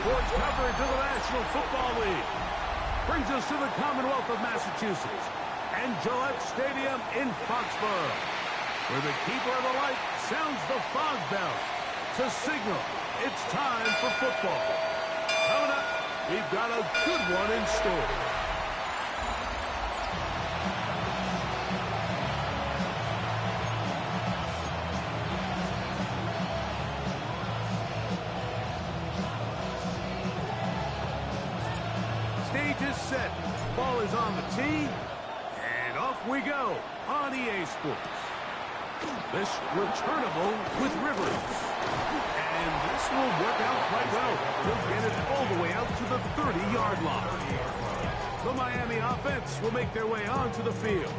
sports coverage of the National Football League brings us to the Commonwealth of Massachusetts and Gillette Stadium in Foxborough, where the keeper of the light sounds the fog bell to signal it's time for football. Coming up, we've got a good one in store. Stage is set, ball is on the tee, and off we go on EA Sports. This returnable with Rivers. And this will work out quite well. He'll get it all the way out to the 30-yard line. The Miami offense will make their way onto the field,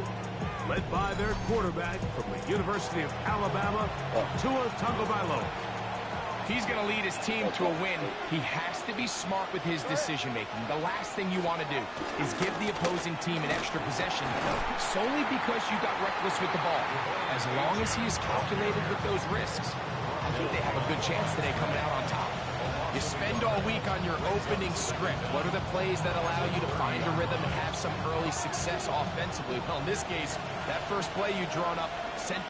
led by their quarterback from the University of Alabama, Tua Tagovailoa. He's going to lead his team to a win. He has to be smart with his decision-making. The last thing you want to do is give the opposing team an extra possession solely because you got reckless with the ball. As long as he is calculated with those risks, I think they have a good chance today coming out on top. You spend all week on your opening script. What are the plays that allow you to find a rhythm and have some early success offensively? Well, in this case, that first play you drawn up sent...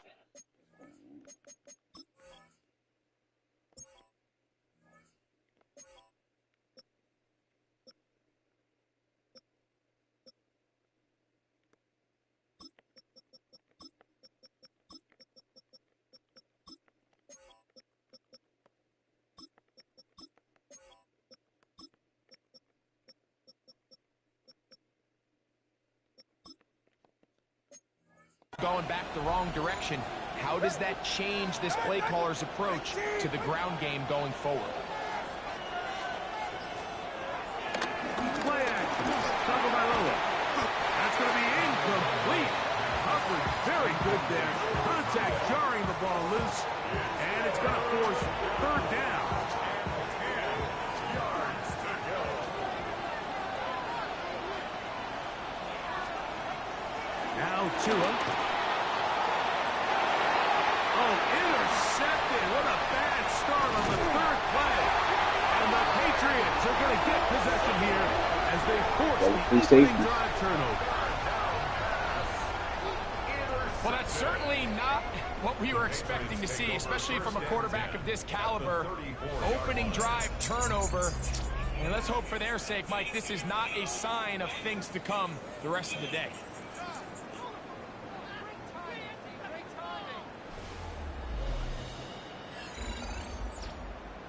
going back the wrong direction. How does that change this play caller's approach to the ground game going forward? Play action. Tagovailoa. That's going to be incomplete. Coverage very good there. Contact jarring the ball loose. And it's going to force third down. Now Tua. Oh, intercepted. What a bad start on the third play. And the Patriots are going to get possession here as they force the opening drive turnover. Well, that's certainly not what we were expecting to see, especially from a quarterback of this caliber. Opening drive turnover. And let's hope for their sake, Mike, this is not a sign of things to come the rest of the day.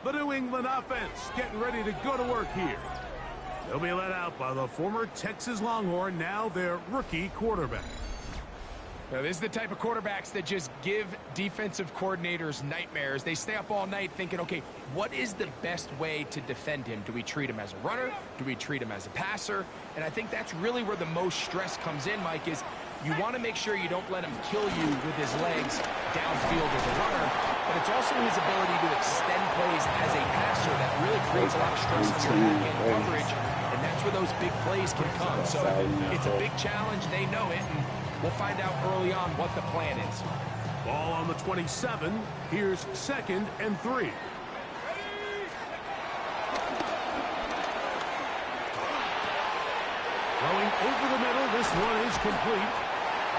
The New England offense getting ready to go to work here. They'll be led out by the former Texas Longhorn, now their rookie quarterback. Now, this is the type of quarterbacks that just give defensive coordinators nightmares. They stay up all night thinking, okay, what is the best way to defend him? Do we treat him as a runner? Do we treat him as a passer? And I think that's really where the most stress comes in, Mike, is you want to make sure you don't let him kill you with his legs downfield as a runner, but it's also his ability to extend plays as a passer that really creates a lot of stress on your back-end coverage, and that's where those big plays can come. So it's a big challenge. They know it, and we'll find out early on what the plan is. Ball on the 27. Here's 2nd and 3. Throwing over the middle. This one is complete.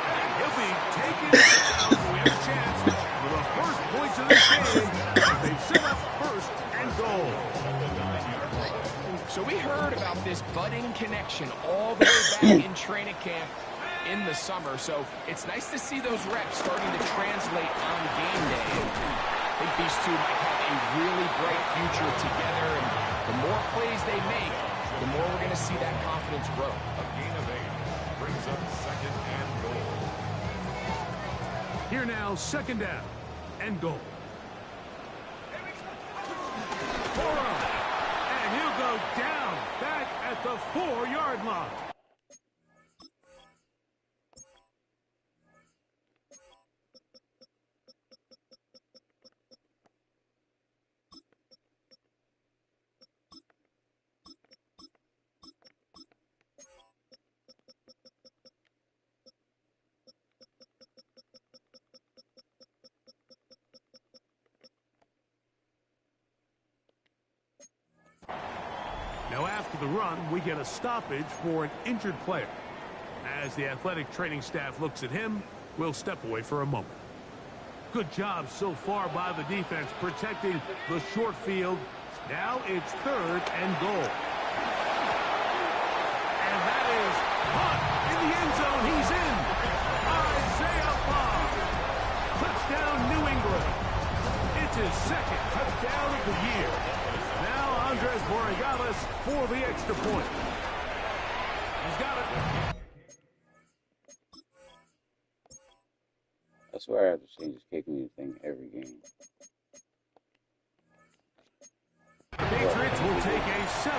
And he'll be taken down. We have a chance for the first points of this game as they set up 1st and goal. So we heard about this budding connection all the way back in training camp in the summer. So it's nice to see those reps starting to translate on game day. I think these two might have a really bright future together. And the more plays they make, the more we're going to see that confidence grow. A gain of 8 brings up 2nd and goal. Here now, 2nd down and goal. And he'll go down back at the 4-yard line. Now after the run, we get a stoppage for an injured player. As the athletic training staff looks at him, we'll step away for a moment. Good job so far by the defense protecting the short field. Now it's 3rd and goal. And that is caught in the end zone. He's in. Isaiah Bond. Touchdown, New England. It's his 2nd touchdown of the year. Now Andres Borregales for the extra point. He's got it. I swear I have to change this kick me thing every game. Patriots will take a 7-0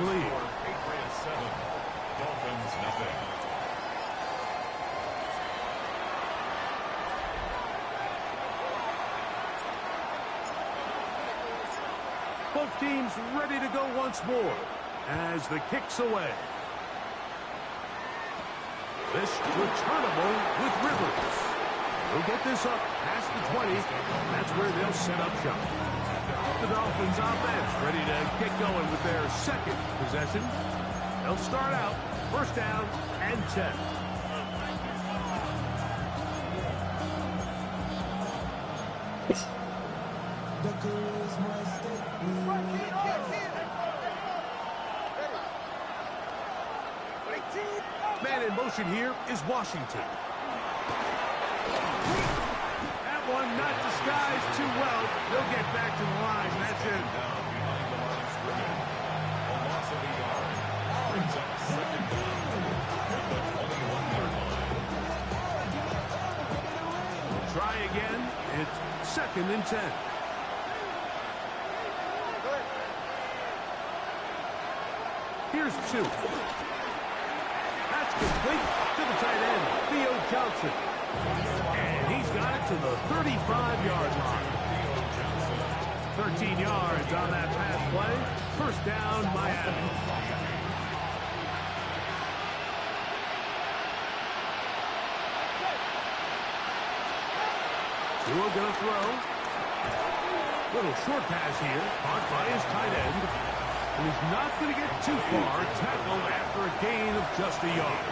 lead. Patriots 7, Dolphins nothing. Both teams ready to go once more as the kick's away. This returnable with Rivers. He'll get this up past the 20. That's where they'll set up shop. The Dolphins offense ready to get going with their 2nd possession. They'll start out 1st down and 10. Man in motion here is Washington. That one not disguised too well. They'll get back to the line. That's it. Down behind the line of scrimmage. A loss of a yard. Brings up 2nd down at the 21-yard line. Try again. It's 2nd and 10. Here's 2. That's complete to the tight end, Theo Johnson. And he's got it to the 35-yard line. 13 yards on that pass play. 1st down, Miami. Tua gonna throw. Little short pass here, caught by his tight end. And he's not going to get too far, tackled after a gain of just a yard.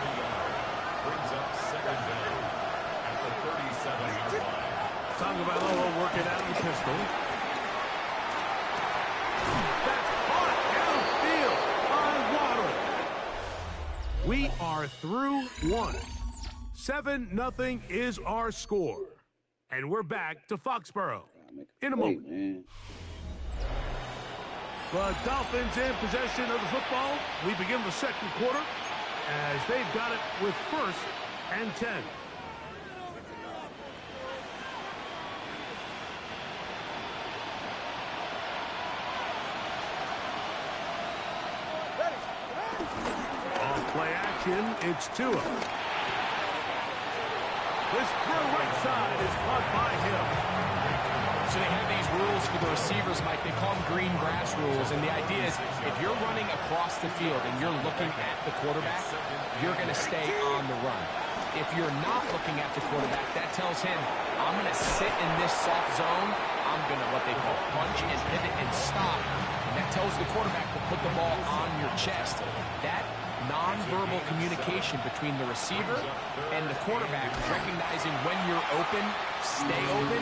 Brings up 2nd down at the 37-yard line. Tagovailoa working out the pistol. That's caught downfield by Waddle. We are through 1. 7-0 is our score. And we're back to Foxborough in a moment. Man. The Dolphins in possession of the football. We begin the 2nd quarter as they've got it with 1st and 10. Off play action, it's Tua. This throw right side is caught by him. So they have these rules for the receivers, Mike. They call them green grass rules. And the idea is if you're running across the field and you're looking at the quarterback, you're going to stay on the run. If you're not looking at the quarterback, that tells him, I'm going to sit in this soft zone. I'm going to what they call punch and pivot and stop. And that tells the quarterback to put the ball on your chest. That nonverbal communication between the receiver and the quarterback, recognizing when you're open, stay open,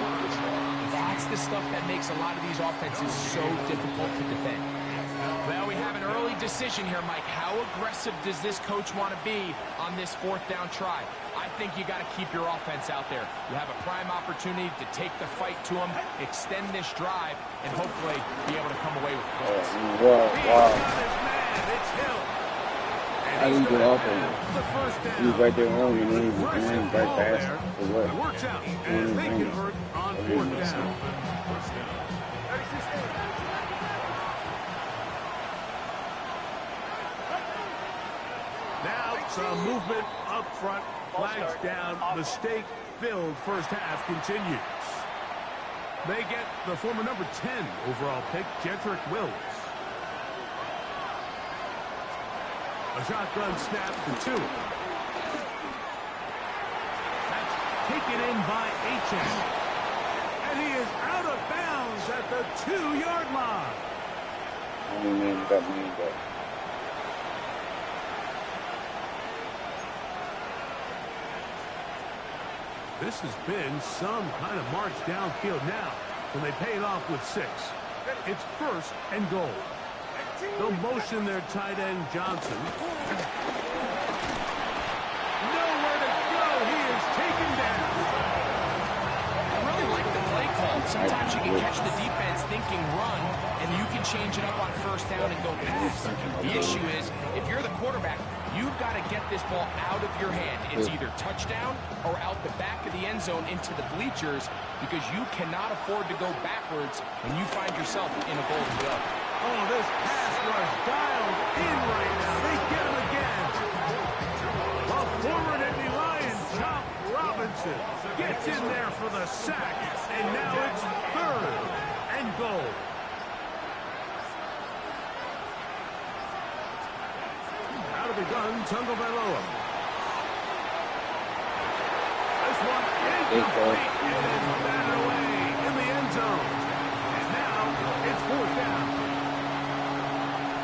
that's the stuff that makes a lot of these offenses so difficult to defend. Well, we have an early decision here, Mike. How aggressive does this coach want to be on this 4th down try? I think you got to keep your offense out there. You have a prime opportunity to take the fight to them, extend this drive, and hopefully be able to come away with points. It's Hill. I didn't get off of him. He was right there on me, and then he ran right past for what? It works out as they convert on 4th down. Now some movement up front, flags down, mistake-filled first half continues. They get the former number 10 overall pick, Jedrick Wills. A shotgun snap to 2. That's taken in by Achane. And he is out of bounds at the 2-yard line. Only man got me back. This has been some kind of march downfield now, and they pay it off with 6. It's 1st and goal. They'll motion their tight end, Johnson. Nowhere to go. He is taken down. I really like the play call. Sometimes you can catch the defense thinking run, and you can change it up on 1st down and go pass. The issue is, if you're the quarterback, you've got to get this ball out of your hand. It's either touchdown or out the back of the end zone into the bleachers, because you cannot afford to go backwards when you find yourself in a goal to go. Oh, this pass rush dialed in right now. They get him again. A former Nittany Lion, Chop Robinson, gets in there for the sack, and now it's 3rd and goal. Out of the gun, Tagovailoa. This one incomplete, and it's batted away in the end zone. And now it's 4th down.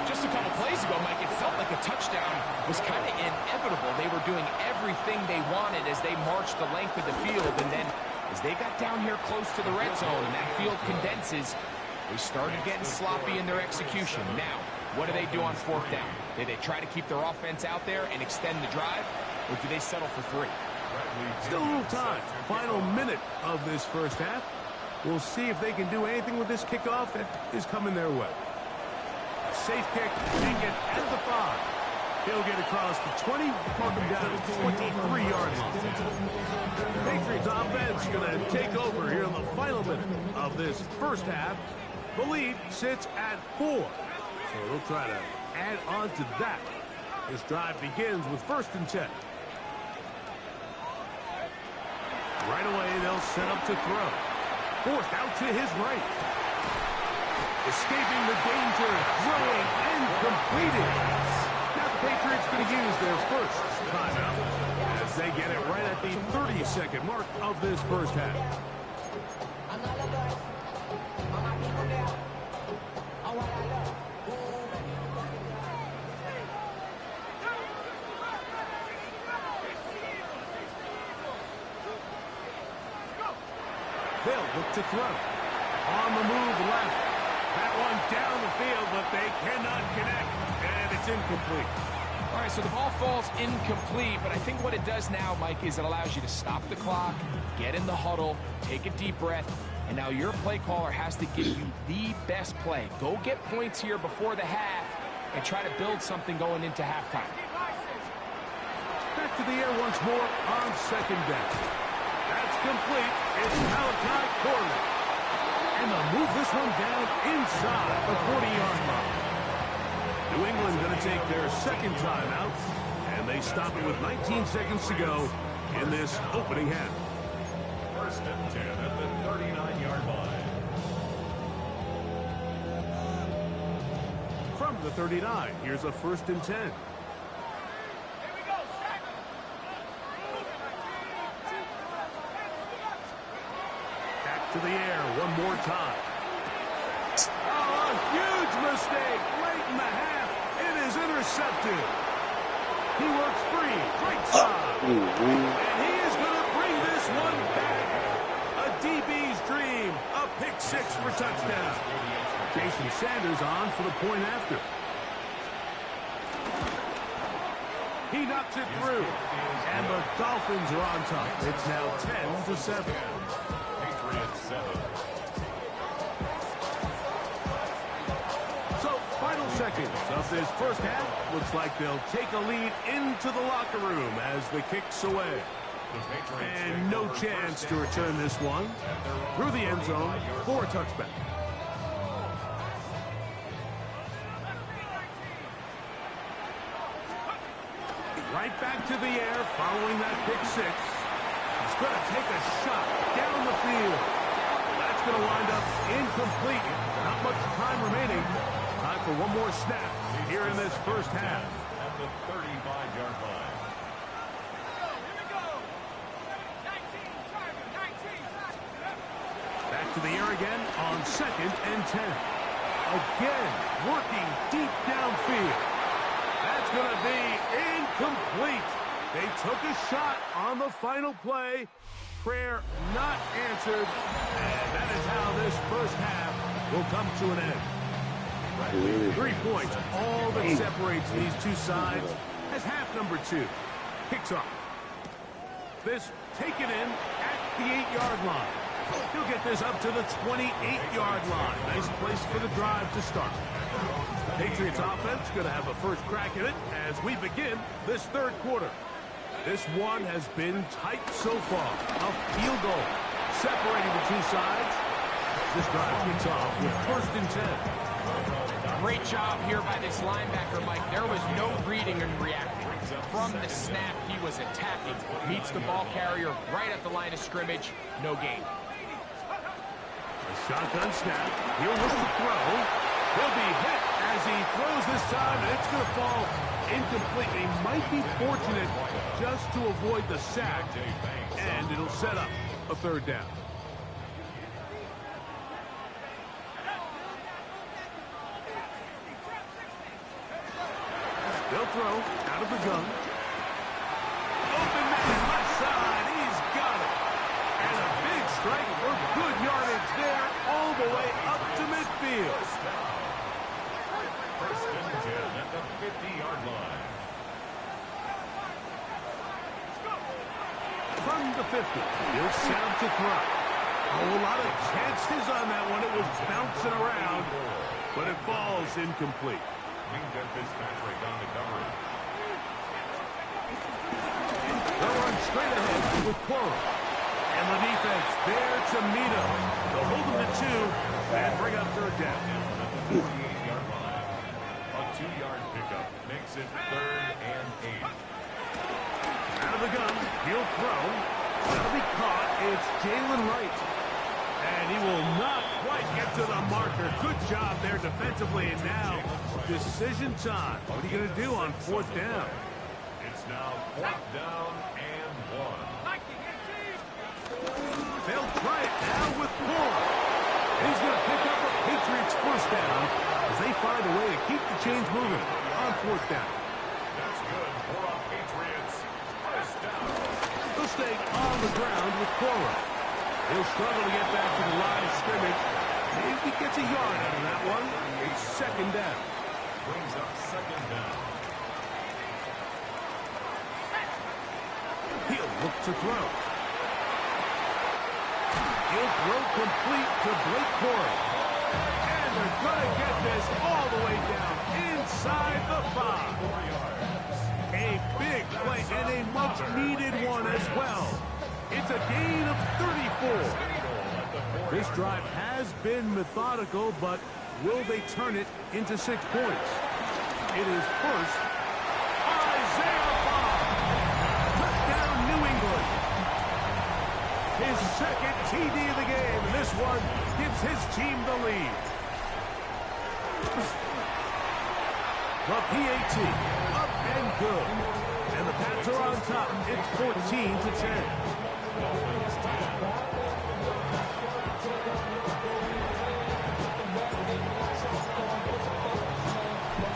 Just a couple plays ago, Mike, it felt like a touchdown was kind of inevitable. They were doing everything they wanted as they marched the length of the field, and then as they got down here close to the red zone and that field condenses, they started getting sloppy in their execution. Now, what do they do on 4th down? Do they try to keep their offense out there and extend the drive, or do they settle for 3? Still a little time. Final minute of this first half. We'll see if they can do anything with this kickoff that is coming their way. A safe kick, taken at the 5. He'll get across the 20, mark him down at the 23-yard line. The Patriots offense going to take over here in the final minute of this first half. The lead sits at 4. So they'll try to add on to that. This drive begins with 1st and 10. Right away, they'll set up to throw. Forced out to his right. Escaping the danger, throwing, and completed. Now the Patriots going to use their first timeout as they get it right at the 30-second mark of this first half. They'll look to throw. On the move left. That one down the field, but they cannot connect. And it's incomplete. All right, so the ball falls incomplete, but I think what it does now, Mike, is it allows you to stop the clock, get in the huddle, take a deep breath, and now your play caller has to give you the best play. Go get points here before the half and try to build something going into halftime. Back to the air once more on 2nd down. That's complete. It's Malachi Corley. And they'll move this one down inside the 40-yard line. New England going to take their 2nd timeout, and they stop it with 19 seconds to go in this opening half. 1st and 10 at the 39-yard line. From the 39, here's a 1st and 10. To the air one more time. Oh, a huge mistake late in the half. It is intercepted. He works free, right side. And he is going to bring this one back. A DB's dream. A pick 6 for touchdown. Jason Sanders on for the point after. He knocks it through. And the Dolphins are on top. It's now 10-7. So, final seconds of this first half. Looks like they'll take a lead into the locker room as the kick's away. And no chance to return this one through the end zone for a touchback. Right back to the air following that pick 6. He's going to take a shot down the field. That's going to wind up incomplete. Not much time remaining. Time for one more snap here in this first half. At the 35-yard line. Back to the air again on 2nd and 10. A Again, working deep downfield. That's going to be incomplete. They took a shot on the final play. Prayer not answered. And that is how this first half will come to an end. 3 points, all that separates these two sides as half number 2 kicks off. This taken in at the 8-yard line. He'll get this up to the 28-yard line. Nice place for the drive to start. Patriots offense going to have a first crack at it as we begin this third quarter. This one has been tight so far. A field goal separating the two sides. This drive kicks off with 1st and 10. Great job here by this linebacker, Mike. There was no reading and reacting. From the snap, he was attacking. Meets the ball carrier right at the line of scrimmage. No gain. A shotgun snap. He'll look to throw. He'll be hit as he throws this time, and it's going to fall incomplete. He might be fortunate just to avoid the sack, and it'll set up a 3rd down. They'll throw out of the gun. Open man, left side. He's got it. And a big strike for good yardage there all the way up to midfield. 1st and 10 at the 50-yard line. From the 50, he'll set up to throw. A whole lot of chances on that one. It was bouncing around, but it falls incomplete. Minka Fitzpatrick on the coverage. They'll run straight ahead with Quora. And the defense there to meet him. They'll hold him to 2 and bring up 3rd down. 48-yard line. A 2-yard pickup makes it 3rd and 8. Out of the gun, he'll throw. That'll be caught. It's Jalen Wright. And he will not quite get to the marker. Good job there defensively. And now, decision time. What are you going to do on 4th down? It's now 4th down and 1. They'll try it now with Paul. He's going to pick up a Patriots 1st down as they find a way to keep the chains moving on 4th down. That's good for a Patriots 1st down. They'll stay on the ground with Quora. He'll struggle to get back to the line of scrimmage. Maybe he gets a yard out of that one. It's 2nd down. Brings up 2nd down. He'll look to throw. He'll throw complete to Blake Corum. And they're going to get this all the way down inside the 5. 4 yards. A big play and a much-needed one as well. It's a gain of 34. This drive has been methodical, but will they turn it into 6 points? It is first. Isaiah Bond. Touchdown, New England. His 2nd TD of the game, and this one gives his team the lead. The PAT, up and good. And the Pats are on top. It's 14-10.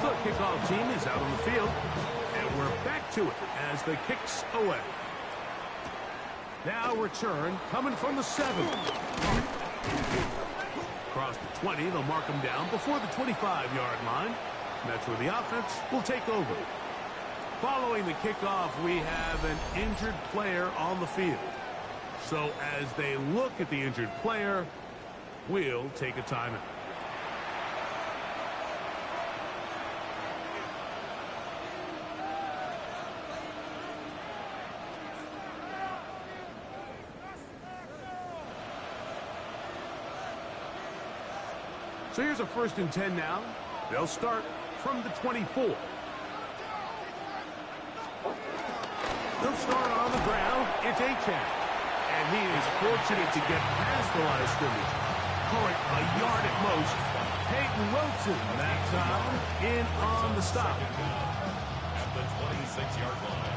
The kickoff team is out on the field, and we're back to it as the kicks away. Now return coming from the 7. Across the 20, they'll mark them down before the 25-yard line. And that's where the offense will take over. Following the kickoff, we have an injured player on the field. So as they look at the injured player, we'll take a timeout. So here's a 1st and 10 now. They'll start from the 24. They'll start on the ground. It's Achane. And he is fortunate to get past the line of scrimmage. Current a yard at most. Peyton Wilson that time in on the stop. At the 26-yard line.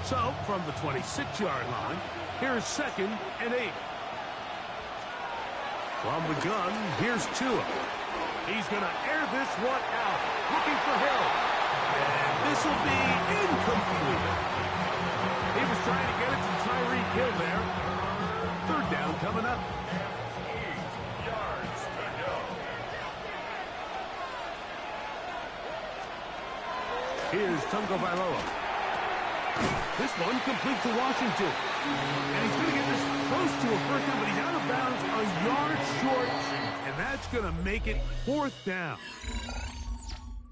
So, from the 26-yard line, here's 2nd and 8. From the gun, here's Tua. He's going to air this one out, looking for Hill. And this will be incomplete. He was trying to get it to Tyreek Hill there. 3rd down coming up. 8 yards to go. Here's Tungo Vailoa. This one complete to Washington. And he's going to get this close to a first down, but he's out of bounds a yard short, and that's going to make it 4th down.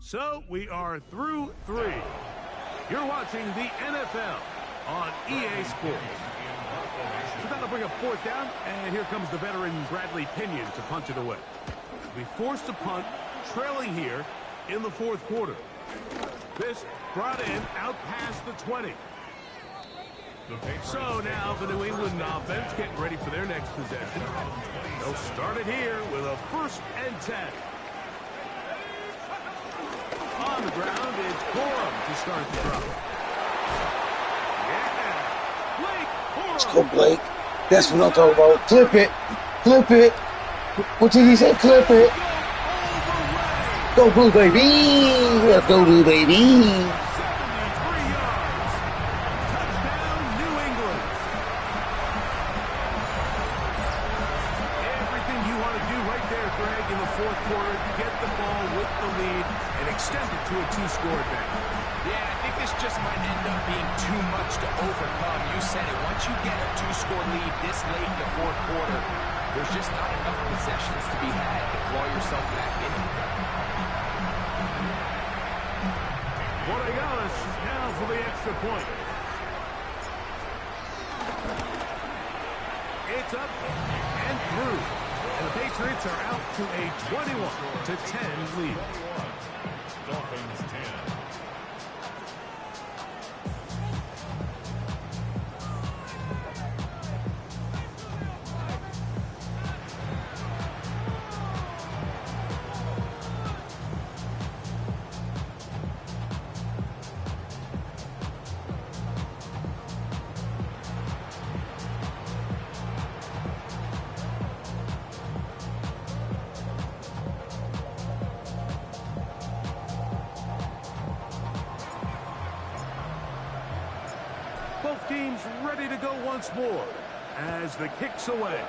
So we are through 3. You're watching the NFL on EA Sports. So that'll bring up 4th down, and here comes the veteran Bradley Pinion to punt it away. We forced to punt, trailing here in the 4th quarter. This brought in out past the 20. So now the New England offense getting ready for their next possession. They'll start it here with a 1st and 10. On the ground, it's Corum to start the drive. Yeah, Blake Corum. Let's go, Blake. That's what I'm talking about. Clip it. Clip it. What did he say? Clip it. Go Blue, baby. Let's go, Blue, baby. To a 2-score advantage. Yeah, I think this just might end up being too much to overcome. You said it. Once you get a 2-score lead this late in the 4th quarter, there's just not enough possessions to be had to claw yourself back in it. Borregalis now for the extra point. It's up and through. And the Patriots are out to a 21-10 lead. Dolphins 10. Both teams ready to go once more as the kick's away.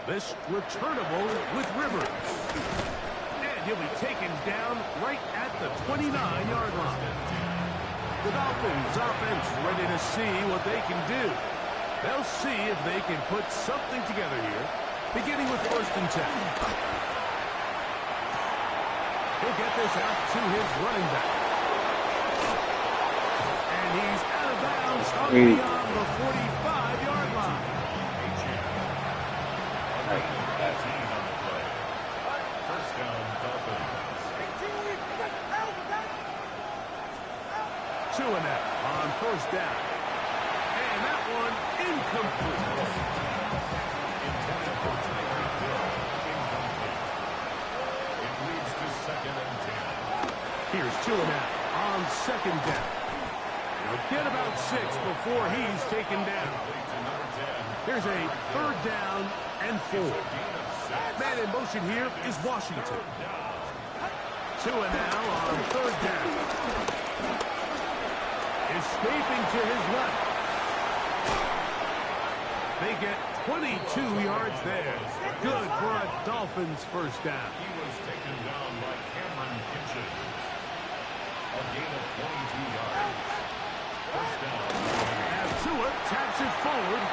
This returnable with Rivers. And he'll be taken down right at the 29-yard line. The Dolphins offense ready to see what they can do. They'll see if they can put something together here, beginning with 1st and 10. He'll get this out to his running back. And he's out of bounds up beyond the 45-yard line. First down, Dolphins. 2 and out on 1st down. And that one incomplete. Intended for Tyreek Hill. Incomplete. It leads to 2nd and 10. Here's 2 and out on 2nd down. He'll get about 6 before he's taken down. Here's a 3rd down and 4. Man in motion here is Washington. 2 and now on 3rd down. Escaping to his left. They get 22 yards there. Good for a Dolphins 1st down. He was taken down by Cameron Kitchens. A gain of 22 yards. First down. As Tua taps it forward.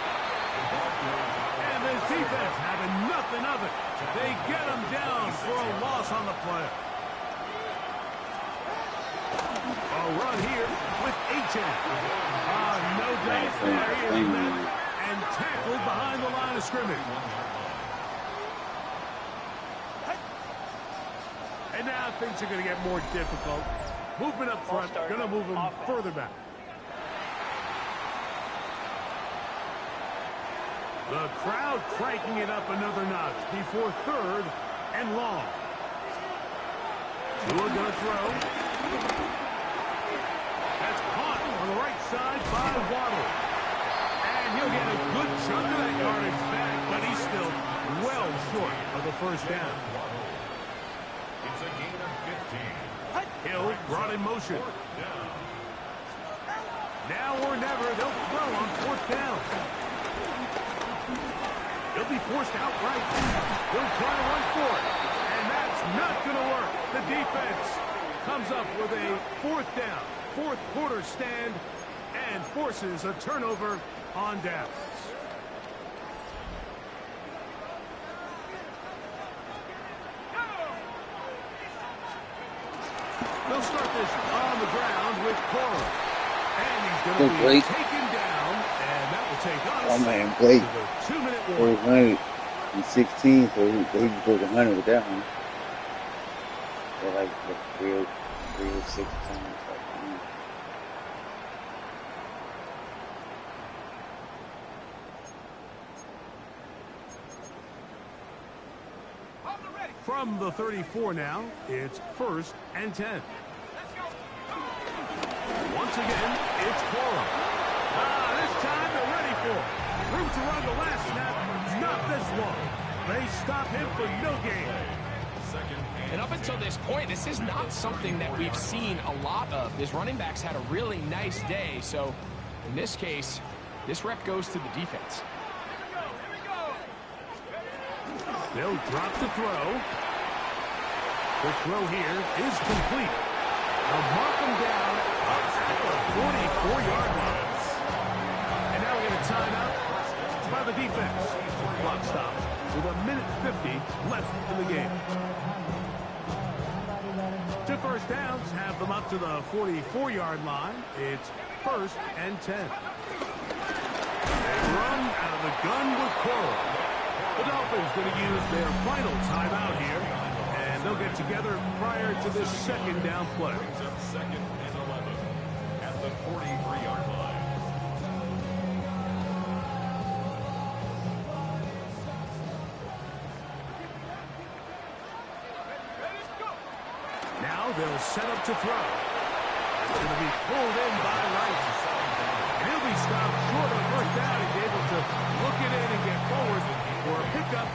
And the defense having nothing of it. They get him down for a loss on the play. A run here with Achane. No doubt there he is met and tackled behind the line of scrimmage. And now things are going to get more difficult. Movement up front, going to move him further back. The crowd cranking it up another notch before 3rd and long. Tua going to throw. That's outside by Waddle. And he'll get a good chunk of that yardage back, but he's still well short of the first down. It's a gain of 15. Hill brought in motion. Now or never, they'll throw on fourth down. He'll be forced outright. He'll try to run for it. And that's not going to work. The defense comes up with a fourth down, fourth quarter stand, and forces a turnover on downs. They'll start this on the ground with Cora. And he's going to be Blake. taken down, and that will take us Oh man, Blake. to the 2-minute Broke warning. 100 in 16, so he broke 100 with that one. They're like the 306 times. From the 34 now, it's 1st and 10. Once again, it's Cora. This time they're ready for it. Room to run the last snap, not this one. They stop him for no gain. And up until this point, this is not something that we've seen a lot of. His running backs had a really nice day, so in this case, this rep goes to the defense. They'll drop the throw. The throw here is complete. They'll mark him down up at the 44-yard line. And now we get a timeout by the defense. Clock stops with 1:50 left in the game. 2 first downs have them up to the 44-yard line. It's 1st and 10. They run out of the gun with Cora. The Dolphins going to use their final timeout here, and they'll get together prior to this second down play. Brings up 2nd and 11 at the 43-yard line. Now they'll set up to throw. It's going to be pulled in by Wright. And he'll be stopped short of first down. He's able to look it in and get forward for a pickup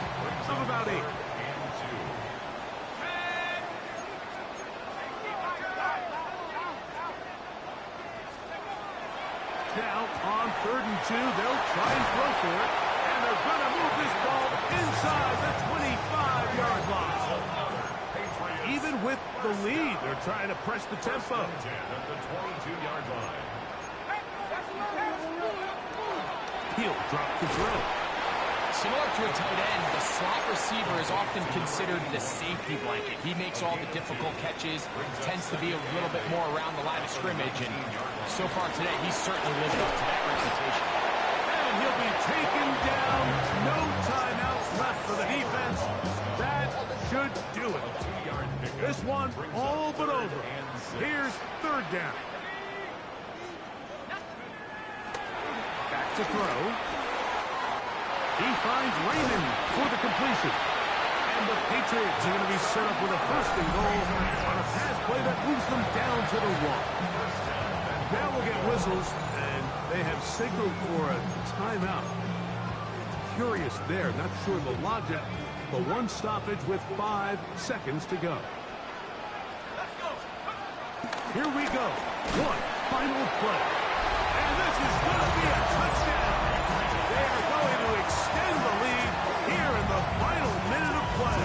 of about 8. Now, on 3rd and 2, they'll try and throw for it. And they're going to move this ball inside the 25-yard line. Even with the lead, they're trying to press the tempo. At the 22-yard line. He'll drop the throw. Similar to a tight end, the slot receiver is often considered the safety blanket. He makes all the difficult catches, tends to be a little bit more around the line of scrimmage, and so far today, he's certainly lived up to that reputation. And he'll be taken down. No timeouts left for the defense. That should do it. This one all but over. Here's 3rd down. Back to throw. He finds Raymond for the completion. And the Patriots are going to be set up with a 1st and goal on a pass play that moves them down to the 1. Now we'll get whistles, and they have signaled for a timeout. Curious there, not sure the logic, but one stoppage with 5 seconds to go. Here we go. One final play. And this is going to be a touchdown. They are going to extend the lead here in the final minute of play.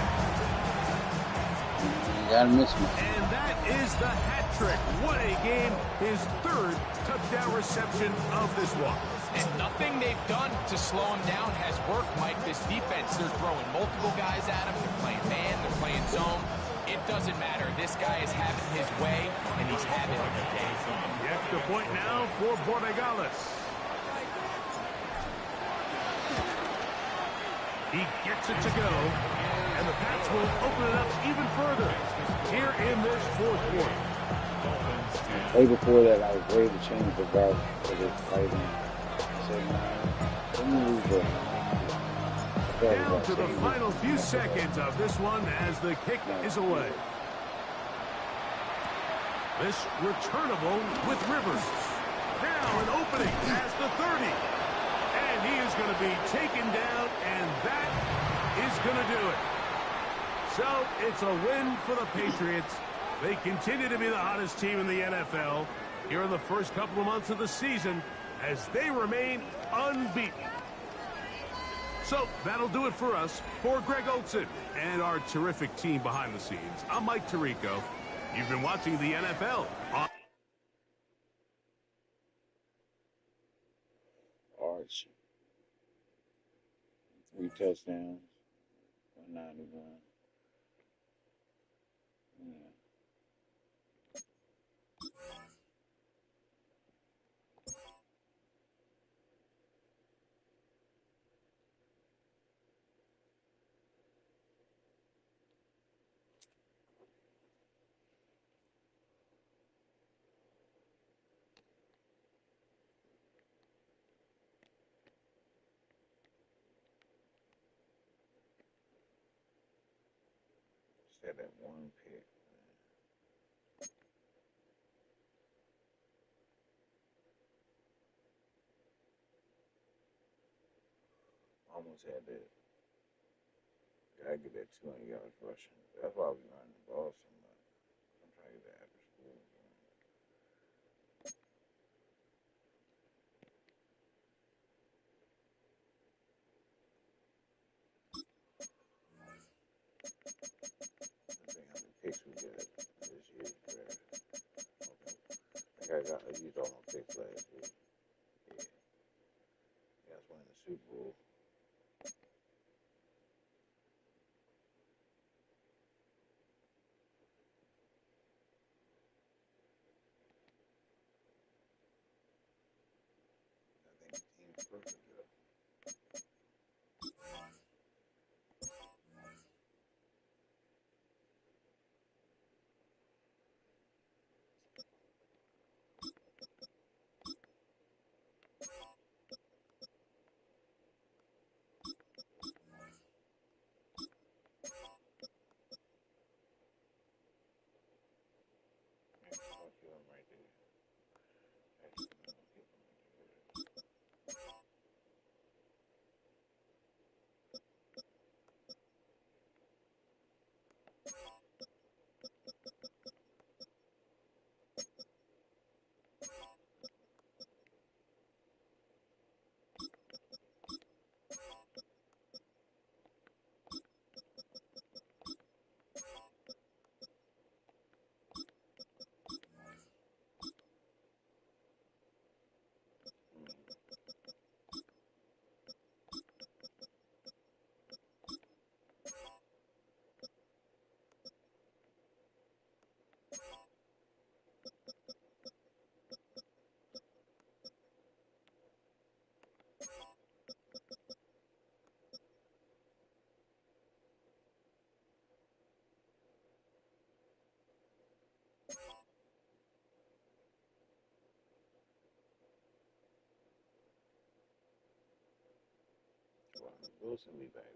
You gotta miss me. And that is the hat trick. What a game. His 3rd touchdown reception of this one. And nothing they've done to slow him down has worked, Mike. This defense, they're throwing multiple guys at him. They're playing man, they're playing zone. It doesn't matter. This guy is having his way, and he's having the day. The extra point now for Borregales. He gets it to go, and the Pats will open it up even further here in this 4th quarter. Way before that, I was ready to change the guard for this fight. So now, let me move the Down to the final few seconds of this one as the kick is away. This returnable with Rivers. Now in to be taken down, and that is going to do it. So it's a win for the Patriots. They continue to be the hottest team in the NFL here in the first couple of months of the season as they remain unbeaten. So that'll do it for us. For Greg Olson and our terrific team behind the scenes, I'm Mike Tirico. You've been watching the NFL on Arch. 3 touchdowns. 191. Yeah. Just had that one pick. Almost had that. Gotta get that 200 yards rushing. That's why we running the ball so much. I'm trying to get that after school. I think how many picks we got this year's draft. Okay. I used all my picks last week. Yeah. You guys winning the Super Bowl. I think the team's perfect though. I'll kill him right there. Actually, no, I'll kill him right there. Well, Wilson be back there.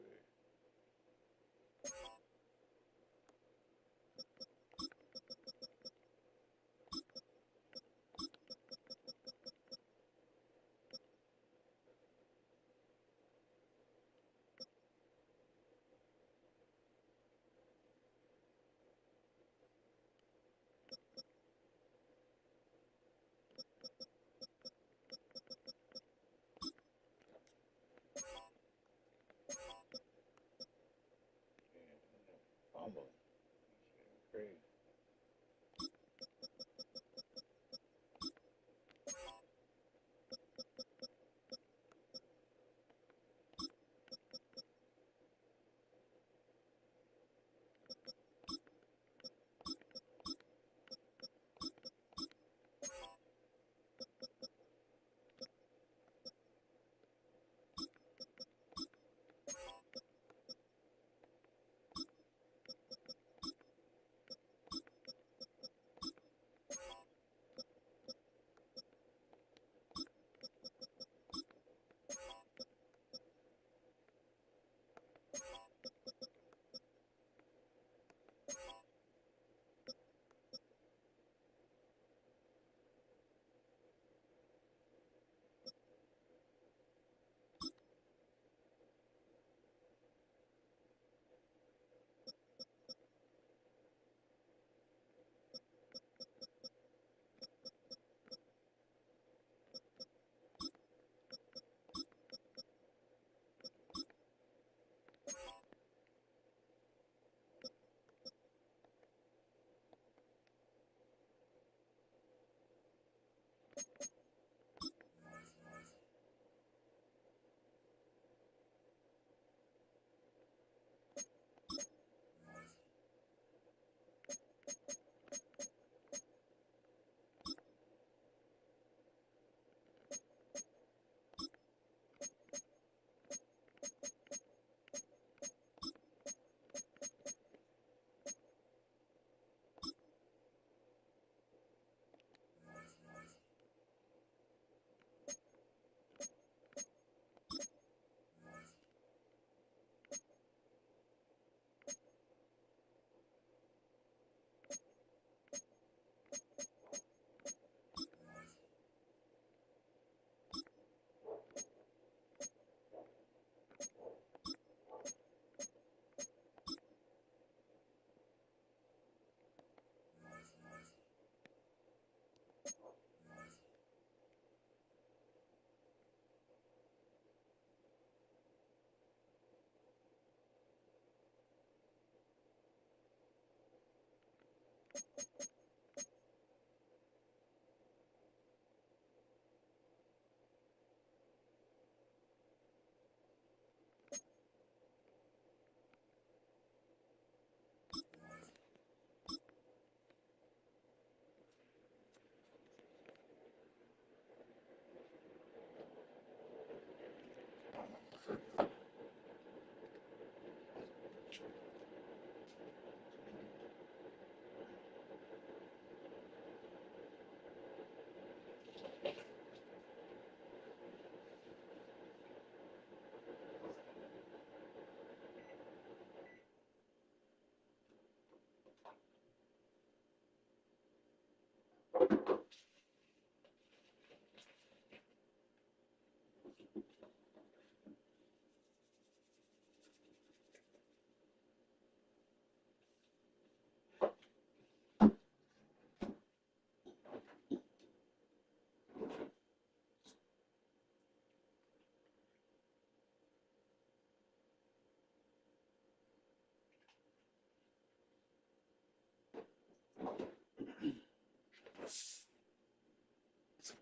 All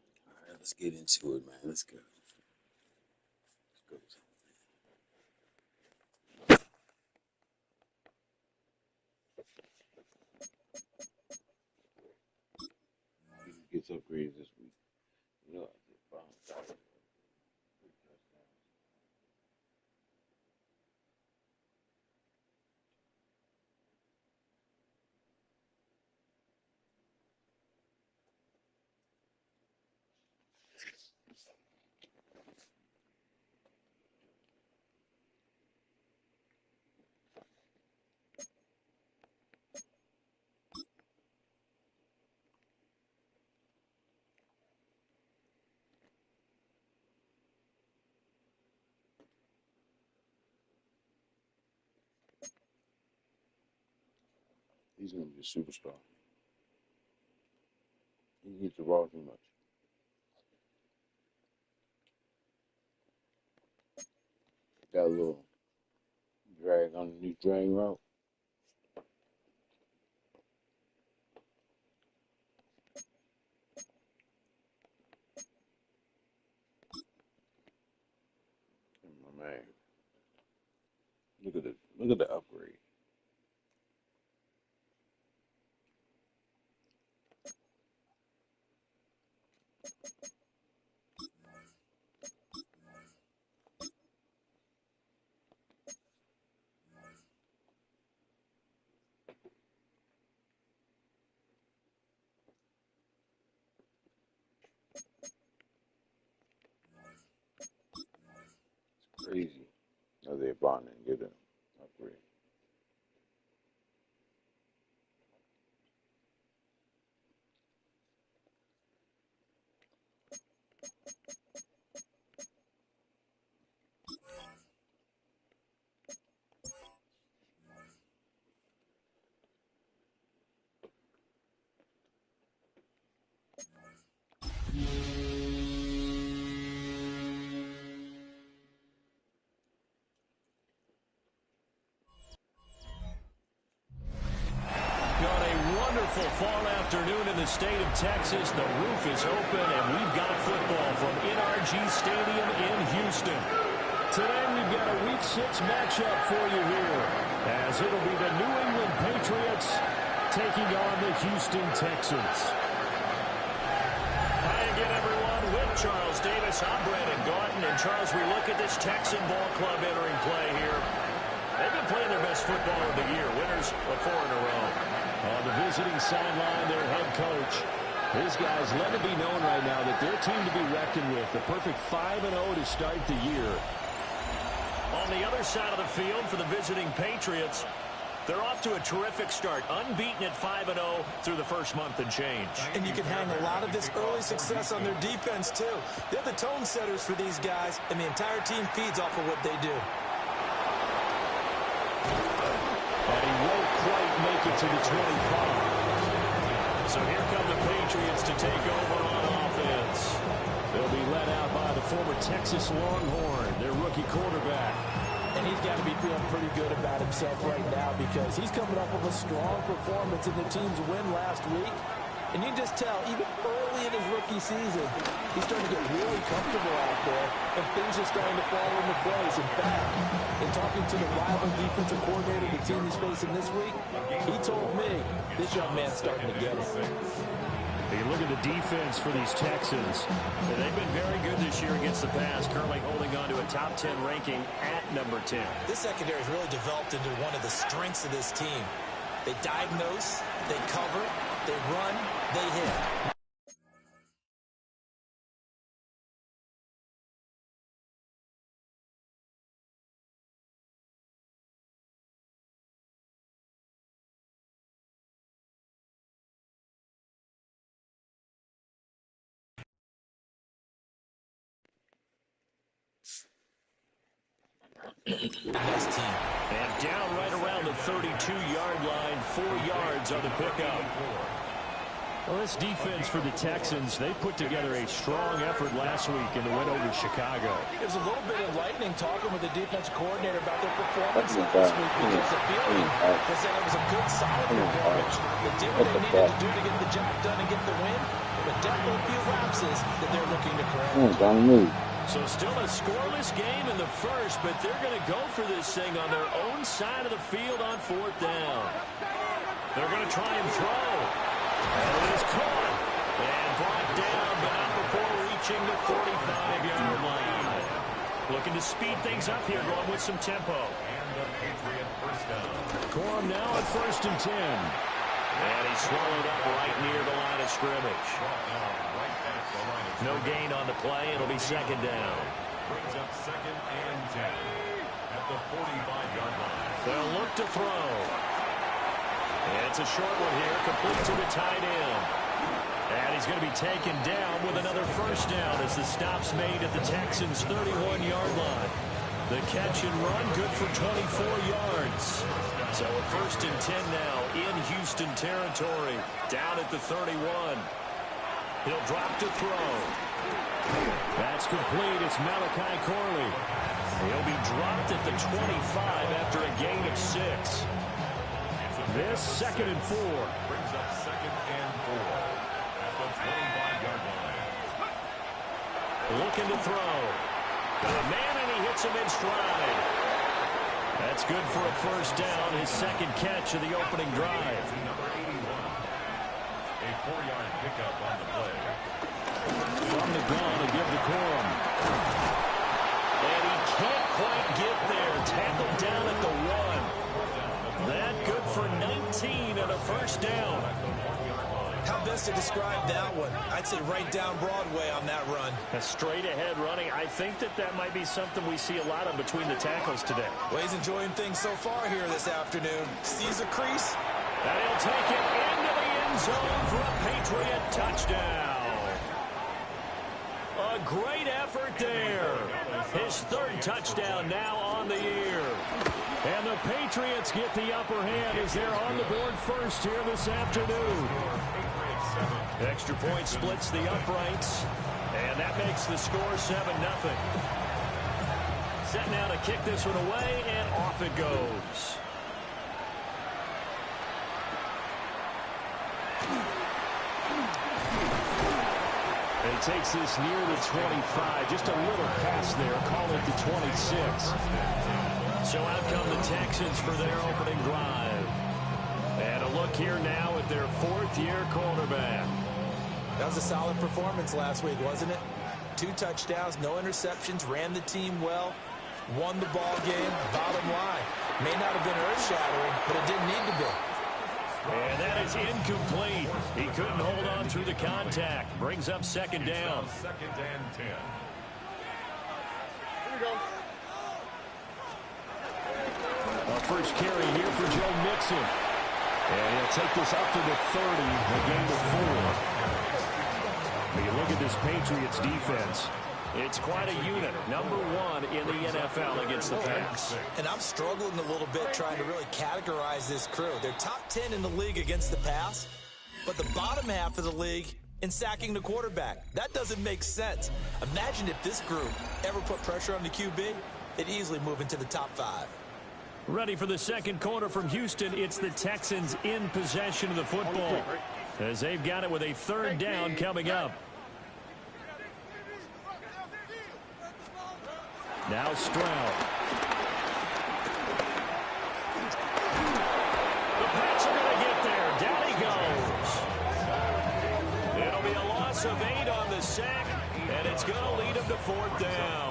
right, let's get into it, man. Let's go. Let's go. Who gets upgraded this week? You know, I did bomb. He's gonna be a superstar. He hits the ball too much. Got a little drag on the new drain route. My man, look at the upgrade. It's crazy. Now they're bonding and get an upgrade. On a wonderful fall afternoon in the state of Texas, the roof is open, and we've got football from NRG Stadium in Houston. Today, we've got a Week 6 matchup for you here, as it'll be the New England Patriots taking on the Houston Texans. Hi again, everyone. With Charles Davis, I'm Brandon Gaudin. And, Charles, we look at this Texan ball club entering play here. They've been playing their best football of the year, winners of 4 in a row. On the visiting sideline, their head coach. His guys let it be known right now that their team to be reckoned with. The perfect 5-0 to start the year. On the other side of the field for the visiting Patriots, they're off to a terrific start, unbeaten at 5-0 through the first month and change. And you can hang a lot of this early success on their defense, too. They're the tone setters for these guys, and the entire team feeds off of what they do. And he won't quite make it to the 25. So here come the Patriots to take over on offense. They'll be led out by the former Texas Longhorn, their rookie quarterback. And he's got to be feeling pretty good about himself right now because he's coming up with a strong performance in the team's win last week. And you can just tell, even early in his rookie season, he's starting to get really comfortable out there, and things are starting to fall into place. In fact, in talking to the rival defensive coordinator the team he's facing this week, he told me this young man's starting to get it. You look at the defense for these Texans. They've been very good this year against the pass, currently holding on to a top 10 ranking at number 10. This secondary has really developed into one of the strengths of this team. They diagnose, they cover, they run, they hit. Nice team. And down right around the 32-yard line, 4 yards on the pickup. Well, this defense for the Texans, they put together a strong effort last week in the win over Chicago. It was a little bit enlightening talking with the defense coordinator about their performance last week because the feeling was that it was a good, solid performance. They did what they needed to do to get the job done and get the win, but definitely a few lapses that they're looking to correct. So still a scoreless game in the first, but they're going to go for this thing on their own side of the field on 4th down. They're going to try and throw. And it is caught and brought down, but not before reaching the 45-yard line. Looking to speed things up here, going with some tempo. And the Patriot first down. Corum now at 1st and 10. And he's swallowed up right near the line of scrimmage. No gain on the play. It'll be 2nd down. Brings up 2nd and 10 at the 45-yard line. They'll look to throw. And it's a short one here, complete to the tight end. And he's going to be taken down with another first down as the stop's made at the Texans' 31-yard line. The catch and run, good for 24 yards. So a 1st and 10 now in Houston territory, down at the 31. He'll drop to throw. That's complete. It's Malachi Corley. He'll be dropped at the 25 after a gain of 6. This 2nd and 4. Brings up 2nd and 4 at the 25-yard line. Looking to throw. Got a man, and he hits him in stride. That's good for a first down, his 2nd catch of the opening drive. Number 81. A 4-yard pickup on the play. From the gun to give to Corum. And he can't quite get there. Tackled down at the 1. That good for 19 and a first down. How best to describe that one? I'd say right down Broadway on that run. A straight-ahead running. I think that might be something we see a lot of between the tackles today. Well, he's enjoying things so far here this afternoon. Sees a crease. And he'll take it into the end zone for a Patriot touchdown. A great effort there. His 3rd touchdown now on the year. And the Patriots get the upper hand as they're on the board first here this afternoon. Extra point splits the uprights, and that makes the score 7-0. Set now to kick this one away, and off it goes. And he takes this near the 25. Just a little pass there. Call it the 26. So out come the Texans for their opening drive. And a look here now at their 4th-year quarterback. That was a solid performance last week, wasn't it? 2 touchdowns, no interceptions, ran the team well, won the ball game. Bottom line, may not have been earth-shattering, but it didn't need to be. And that is incomplete. He couldn't hold on through the contact. Brings up 2nd down. 2nd and 10. Here we go. First carry here for Joe Mixon. And he'll take this up to the 30, a gain of 4. When you look at this Patriots defense, it's quite a unit. Number 1 in the NFL against the pass. And I'm struggling a little bit trying to really categorize this crew. They're top 10 in the league against the pass, but the bottom half of the league in sacking the quarterback. That doesn't make sense. Imagine if this group ever put pressure on the QB. they'd easily move into the top 5. Ready for the second quarter from Houston. It's the Texans in possession of the football, as they've got it with a third down coming up. Now Stroud. The Pats are going to get there. Down he goes. It'll be a loss of 8 on the sack, and it's going to lead him to 4th down.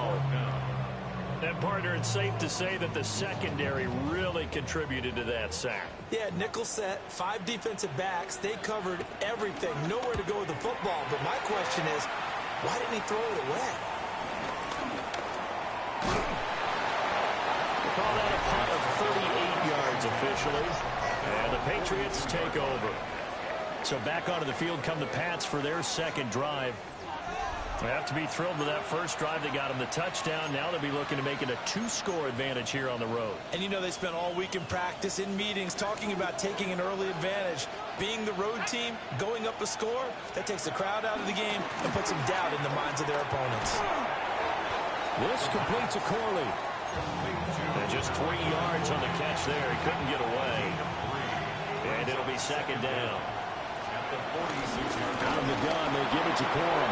And, partner, it's safe to say that the secondary really contributed to that sack. Yeah, nickel set, 5 defensive backs. They covered everything. Nowhere to go with the football. But my question is, why didn't he throw it away? They call that a punt of 38 yards officially. And the Patriots take over. So back onto the field come the Pats for their second drive. They have to be thrilled with that first drive. They got them the touchdown. Now they'll be looking to make it a 2-score advantage here on the road. And you know they spent all week in practice, in meetings, talking about taking an early advantage. Being the road team, going up a score, that takes the crowd out of the game and puts some doubt in the minds of their opponents. This completes a Corley. And just 3 yards on the catch there. He couldn't get away. And it'll be second down. Out of the gun, they give it to Corum.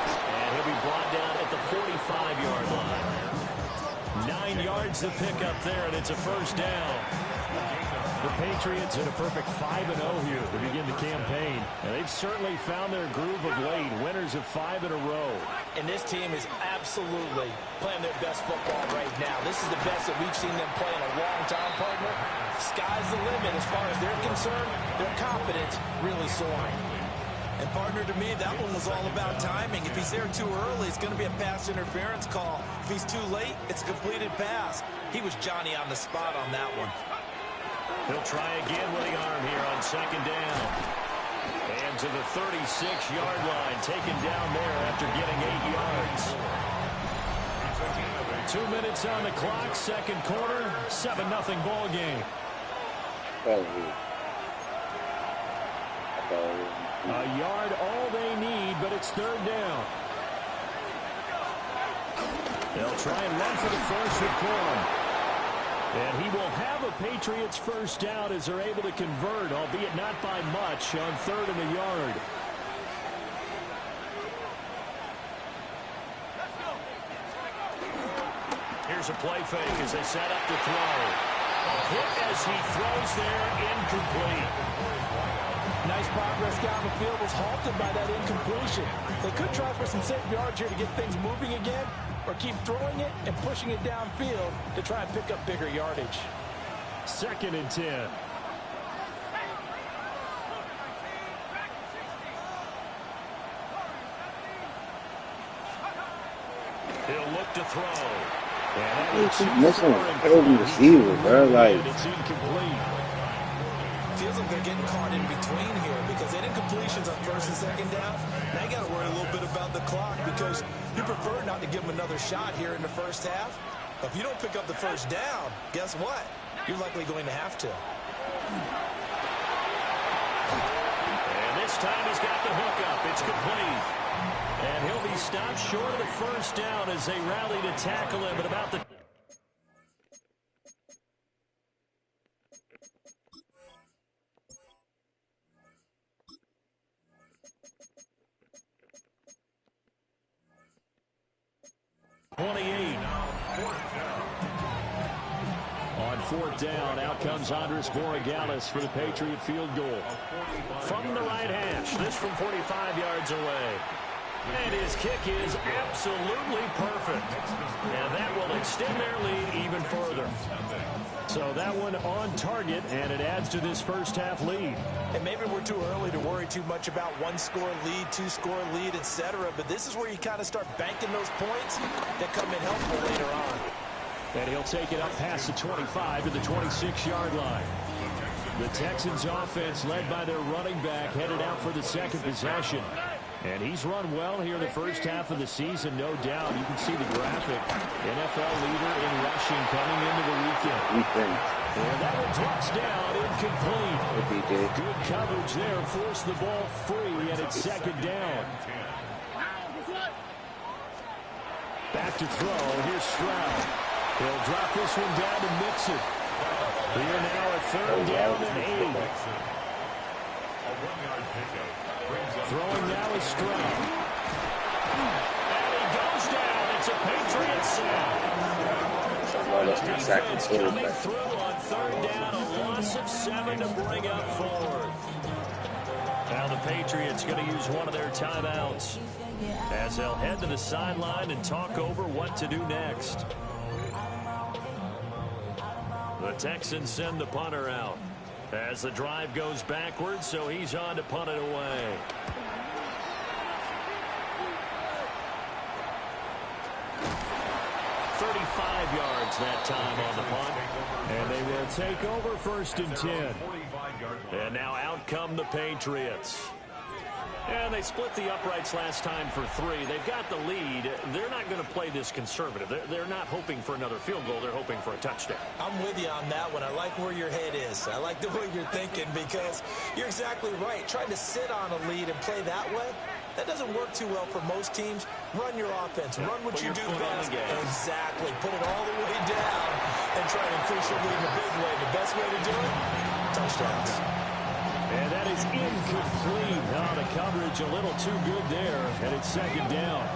And he'll be brought down at the 45-yard line. 9 yards to pick up there, and it's a first down. The Patriots in a perfect 5-0 here to begin the campaign. And they've certainly found their groove of late, winners of 5 in a row. And this team is absolutely playing their best football right now. This is the best that we've seen them play in a long time, partner. Sky's the limit as far as they're concerned. Their confidence really soaring. And, partner, to me, that one was all about timing. If he's there too early, it's going to be a pass interference call. If he's too late, it's a completed pass. He was Johnny on the spot on that one. He'll try again with the arm here on second down. And to the 36-yard line, taken down there after getting 8 yards. 2 minutes on the clock, second quarter, 7-0 ball game. A yard all they need, but it's third down. They'll try and run for the first with Corum. And he will have a Patriots first down as they're able to convert, albeit not by much, on third and a yard. Here's a play fake as they set up to throw. Hit as he throws there, incomplete. Nice progress down the field, was halted by that incompletion. They could try for some safe yards here to get things moving again, or keep throwing it and pushing it downfield to try and pick up bigger yardage. 2nd and 10. He'll look to throw. That's on a terrible receiver, bro. Like, it's incomplete. Feels like they're getting caught in between here because they didn't completions on first and second down. Now you got to worry a little bit about the clock because you prefer not to give them another shot here in the first half. But if you don't pick up the first down, guess what? You're likely going to have to. And this time he's got the hook up. It's complete. And he'll be stopped short of the first down as they rally to tackle him at about the... On fourth down, out comes Andres Borregales for the Patriot field goal. From the right hash, this from 45 yards away. And his kick is absolutely perfect. And that will extend their lead even further. So that one on target, and it adds to this first half lead. And maybe we're too early to worry too much about 1-score lead, 2-score lead, etc. But this is where you kind of start banking those points that come in helpful later on. And he'll take it up past the 25 to the 26-yard line. The Texans offense led by their running back headed out for the second possession. And he's run well here in the first half of the season, no doubt. You can see the graphic. NFL leader in rushing coming into the weekend. And that one drops down, incomplete. Good coverage there, forced the ball free, and it's second down. Back to throw, here's Stroud. He'll drop this one down to Mixon. Here now a 3rd down and 8. Throwing now is Stroud. And he goes down. It's a Patriot sack. Defense coming through on 3rd down. A loss of 7 to bring up 4th. Now the Patriots going to use one of their timeouts as they'll head to the sideline and talk over what to do next. The Texans send the punter out as the drive goes backwards, so he's on to punt it away. Yards that time on the punt. And they will take over 1st and 10. And now out come the Patriots. And they split the uprights last time for 3. They've got the lead. They're not going to play this conservative. They're not hoping for another field goal. They're hoping for a touchdown. I'm with you on that one. I like where your head is. I like the way you're thinking because you're exactly right. Trying to sit on a lead and play that way, that doesn't work too well for most teams. Run your offense. Run what you do best. Exactly. Put it all the way down and try to increase your lead in a big way. The best way to do it, touchdowns. And that is incomplete. Now the coverage a little too good there, and it's 2nd down.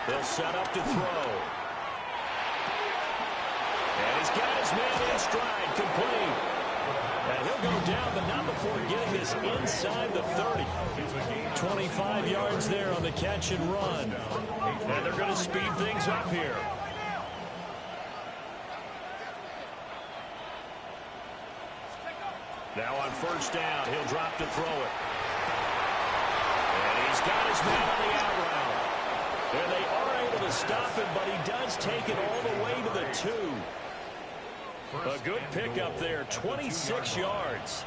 They'll set up to throw. And he's got his man in stride, complete. And he'll go down, but not before getting this inside the 30. 25 yards there on the catch and run. And they're going to speed things up here. Now on 1st down, he'll drop to throw it. And he's got his man on the out route. And they are able to stop him, but he does take it all the way to the 2. A good pickup there, 26 yards.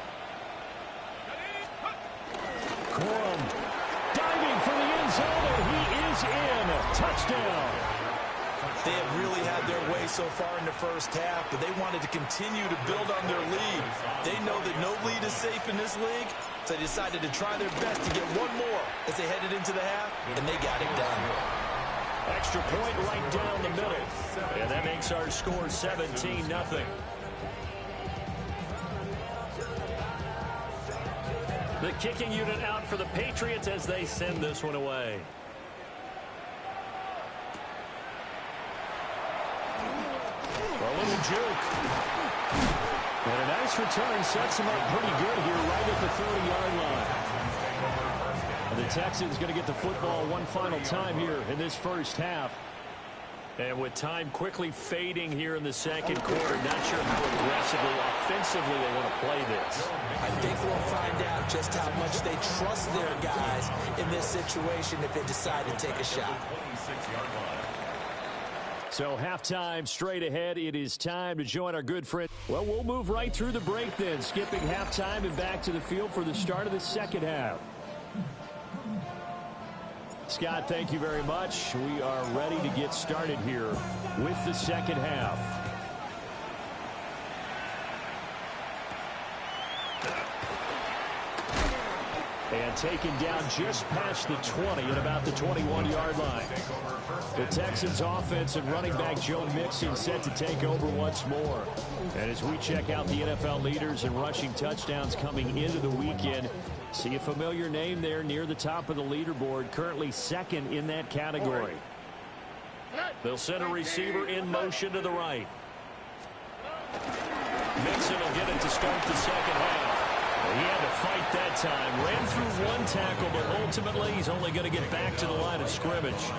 Corum diving for the end zone, and he is in. Touchdown. They have really had their way so far in the first half, but they wanted to continue to build on their lead. They know that no lead is safe in this league, so they decided to try their best to get one more as they headed into the half, and they got it done. Extra point right down the middle. And that makes our score 17-0. The kicking unit out for the Patriots as they send this one away. A little juke. And a nice return sets him up pretty good here right at the 30-yard line. The Texans going to get the football one final time here in this first half. And with time quickly fading here in the 2nd quarter, not sure how aggressively, offensively they want to play this. I think we'll find out just how much they trust their guys in this situation if they decide to take a shot. So halftime straight ahead. It is time to join our good friend. Well, we'll move right through the break then, skipping halftime and back to the field for the start of the 2nd half. Scott, thank you very much. We are ready to get started here with the 2nd half. And taken down just past the 20 at about the 21-yard line. The Texans offense and running back Joe Mixon set to take over once more. And as we check out the NFL leaders in rushing touchdowns coming into the weekend, see a familiar name there near the top of the leaderboard, currently 2nd in that category. They'll send a receiver in motion to the right. Mixon will get it to start the 2nd half. He had to fight that time. Ran through one tackle, but ultimately he's only going to get back to the line of scrimmage.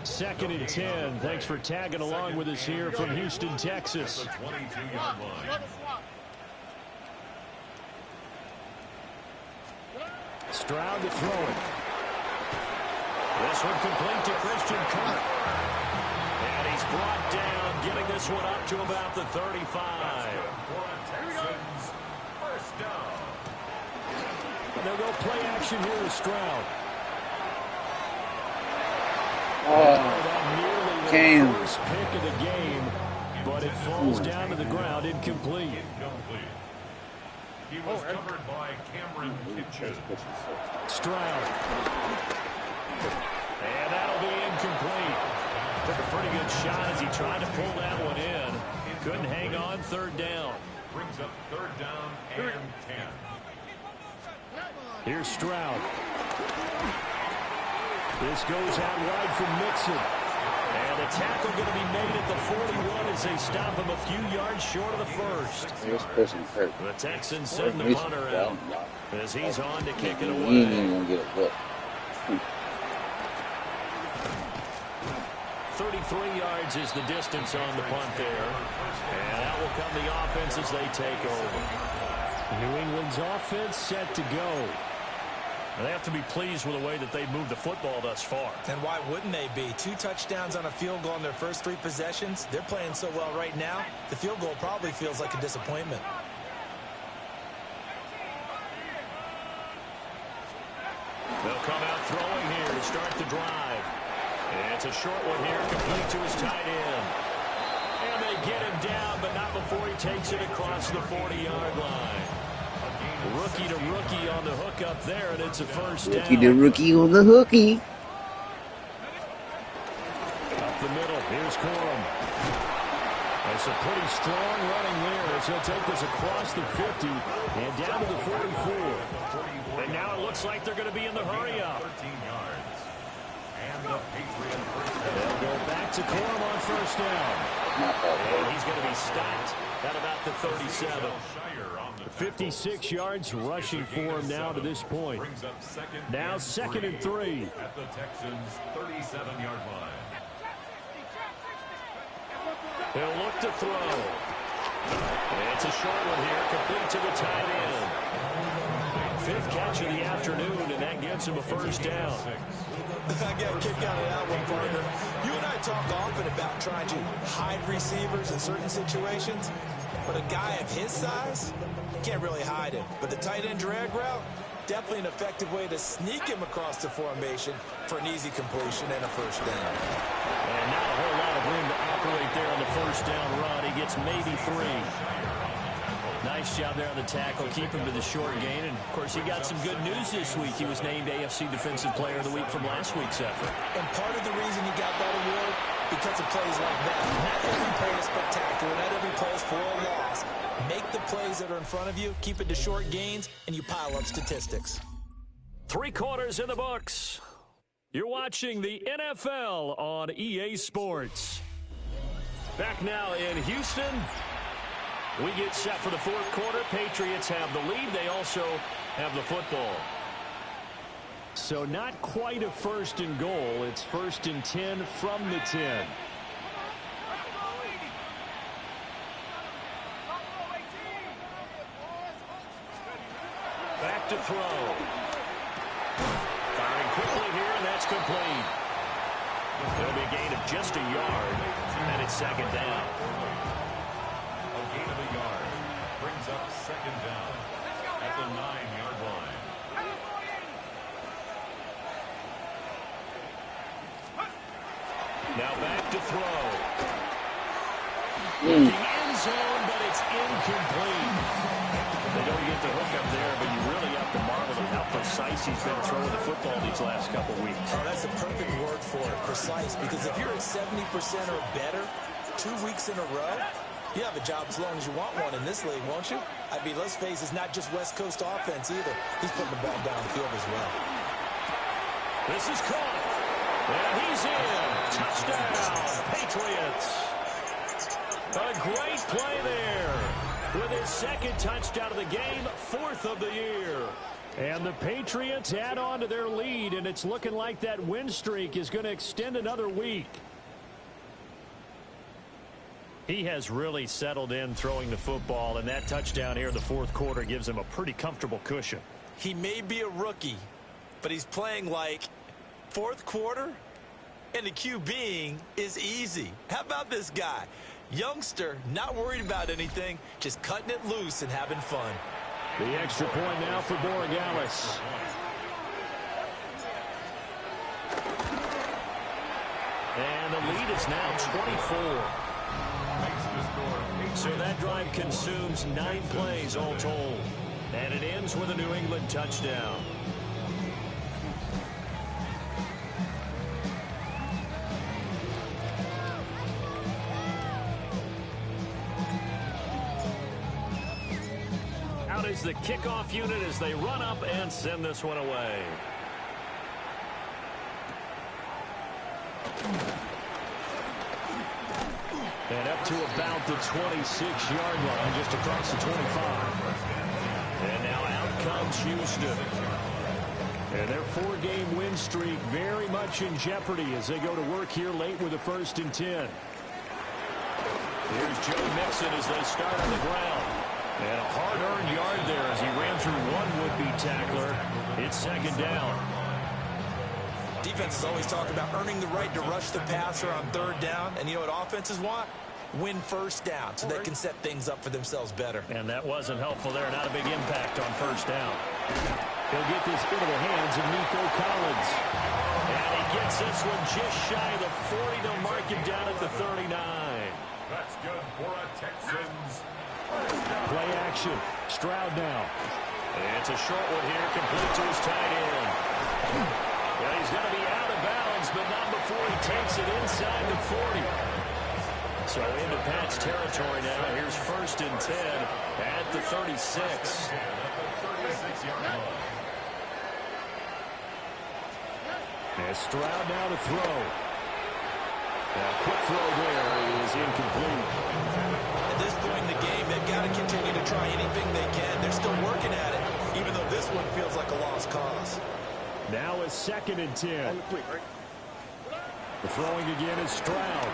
2nd and 10. Thanks for tagging along with us here from Houston, Texas. Stroud to throw it. This one complete to Christian Kirk. And he's brought down, getting this one up to about the 35. And they'll go play action here with Stroud. That nearly the first pick of the game, but it falls down to the ground incomplete. He was covered by Cameron Kitchen. Stroud. And that'll be incomplete. Took a pretty good shot as he tried to pull that one in. Couldn't hang on. Third down. Brings up third down and 10. Here's Stroud. This goes out wide from Mixon. And the tackle going to be made at the 41 as they stop him a few yards short of the first. The Texans send the punter out as he's on to kick it away. 33 yards is the distance on the punt there. And that will come the offense as they take over. New England's offense set to go. And they have to be pleased with the way that they've moved the football thus far. And why wouldn't they be? 2 touchdowns on a field goal in their first 3 possessions. They're playing so well right now, the field goal probably feels like a disappointment. They'll come out throwing here to start the drive. And it's a short one here, complete to his tight end. And they get him down, but not before he takes it across the 40-yard line. Rookie to rookie on the hook up there, and it's a first down. Rookie to rookie on the hooky. Up the middle, here's Corum. That's a pretty strong running there as he'll take this across the 50 and down to the 44. And now it looks like they're going to be in the hurry up. 13 yards. And the Patriots first down. They'll go back to Corum on first down. And he's going to be stopped at about the 37. 56 yards rushing for him now to this point. Now second and 3. At the Texans' 37-yard line. They'll look to throw. And it's a short one here, complete to the tight end. 5th catch of the afternoon, and that gives him a first down. I got a kick out of that one, partner. You and I talk often about trying to hide receivers in certain situations, but a guy of his size, you can't really hide him. But the tight end drag route, definitely an effective way to sneak him across the formation for an easy completion and a first down. And not a whole lot of room to operate there on the first down run. He gets maybe 3. Nice job there on the tackle. Keep him to the short gain. And, of course, he got some good news this week. He was named AFC Defensive Player of the Week from last week's effort. And part of the reason he got that award, because of plays like that. Not every play is spectacular. Not every play is for a loss. Make the plays that are in front of you, keep it to short gains, and you pile up statistics. 3 quarters in the books. You're watching the NFL on EA Sports. Back now in Houston. We get set for the 4th quarter. Patriots have the lead. They also have the football. So not quite a 1st and goal. It's 1st and 10 from the 10. Back to throw. Firing quickly here, and that's complete. It'll be a gain of just a yard, and it's 2nd down. A gain of a yard brings up 2nd down at the 9-yard line. Now back to throw. The end zone, but it's incomplete. They don't get the hook up there, but you really have to marvel at how precise he's been throwing the football these last couple weeks. Oh, that's a perfect word for it, precise, because if you're at 70% or better 2 weeks in a row, you have a job as long as you want one in this league, won't you? I mean, let's face it, it's not just West Coast offense either. He's putting the ball downfield as well. This is caught. And he's in. Touchdown, Patriots. A great play there. With his 2nd touchdown of the game, 4th of the year. And the Patriots add on to their lead, and it's looking like that win streak is going to extend another week. He has really settled in throwing the football, and that touchdown here in the 4th quarter gives him a pretty comfortable cushion. He may be a rookie, but he's playing like 4th quarter, and the QBing is easy. How about this guy? Youngster, not worried about anything, just cutting it loose and having fun. The extra point now for Borregales. And the lead is now 24. So that drive consumes 9 plays all told. And it ends with a New England touchdown. Out is the kickoff unit as they run up and send this one away. And up to about the 26-yard line, just across the 25. And now out comes Houston. And their 4-game win streak very much in jeopardy as they go to work here late with a 1st and 10. Here's Joe Mixon as they start on the ground. And a hard-earned yard there as he ran through one would-be tackler. It's 2nd down. Defenses always talk about earning the right to rush the passer on 3rd down. And you know what offenses want? Win 1st down so they can set things up for themselves better. And that wasn't helpful there. Not a big impact on 1st down. He'll get this into the hands of Nico Collins. And he gets this one just shy of the 40. They'll mark him down at the 39. That's good for a Texans. Play action. Stroud now. It's a short one here, complete to his tight end. Yeah, he's going to be out of bounds, but not before he takes it inside the 40. So into Pat's territory now. Here's 1st and 10 at the 36. And Stroud now to throw. Now, quick throw there is incomplete. At this point in the game, they've got to continue to try anything they can. They're still working at it, even though this one feels like a lost cause. Now it's 2nd and 10. The throwing again is Stroud.